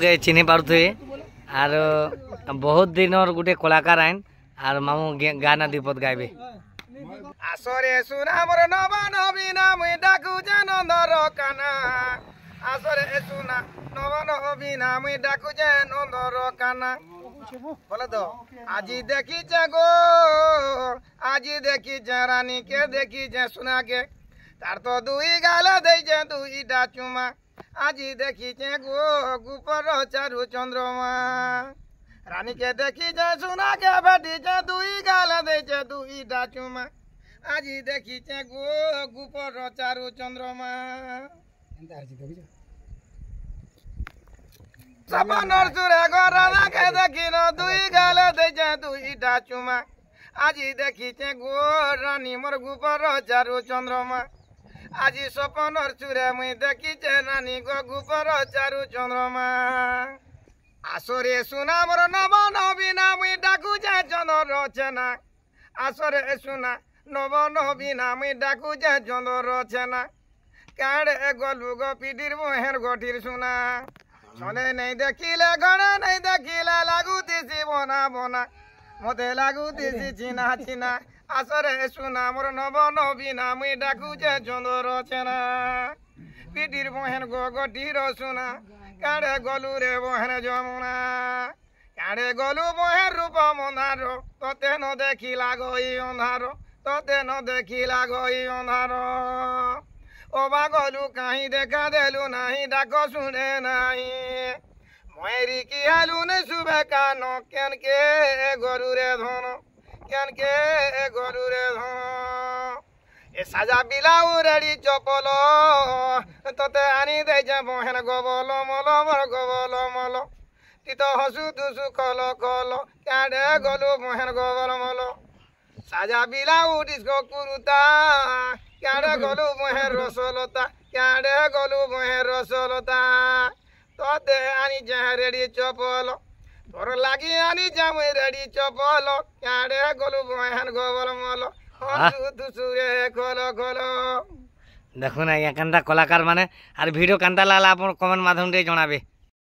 चिन्ह पारे आर बहुत दिन गोटे कलाकार आईन आर मामू गाना दीपद गाइबे आसरे सुना मोर नव नवीना मुई डाकू नंदर काना आसरे सुना नव नवीना मुई डाकू नंदर काना बोले तो आज देखी गो आज देखी रानी के देखी सुना के तार तो दुई गाल दे दुईटा चुमा आज देखी गो गुपर चारु चंद्रमा रानी के देखी सुना के बैठी दुई गाल दे दुईटा चुमा आज देखी गो गुपर चारु चंद्रमा सपनर चुरे गो राना के देखी दुई गाल दे दुईटा चुमा आज देखी गो रानी मोर गुपर चारु चंद्रमा आज सपनर चुरे मुई देखी रानी गो गुपर चारु चंद्रमा आसरे सुना मोर नव नवीना मुई डाकू चंद्र छेना आसरे सुना नव नवीना मुई डाकू चंद्र छेना काड़े गलु गो पिटिर मोहर गोठिर सुना छने नहीं देखिले घड़े नहीं देखिले लागुतीसी बना बना मते लागुतीसी चिना चिना आसरे सुना मोर नव नवीना मुई डाकू चंद्र छेना पिटिर मोहर गो गोठिर सुना काड़े गलु रे मोहर जमुना काड़े गलु मोहर रूप मंदारो तोते न देखिला गई अंधारो तोते न देखिला गई अंधारो ओबा गलु कहीं देखा देलु नहीं डाक सुने नहीं मेरी की हालू ने सुबह कानो केन के गरु रे धनो केन के गरु रे धनो ए साजा बिलाऊ रेडी चपलो तोते आनी दे बहन गोबलो मलो मोर गोबलो मलो ती तो हसु दुसु कलो कलो काडे गलु बहन गोबलो मलो साजा बिलाऊ डिस्को कुरुता काडे गलु बहन रसलता काडे गलु बहन रसलता तोते आनी जा रेडी चपलो तोर लागी आनी जा रेडी चपलो काडे गलु बहन गोबलो मलो देखो ना या कंदा कलाकार माने आर वीडियो कंदा लाला आप कमेंट माध्यम रे जणाबे।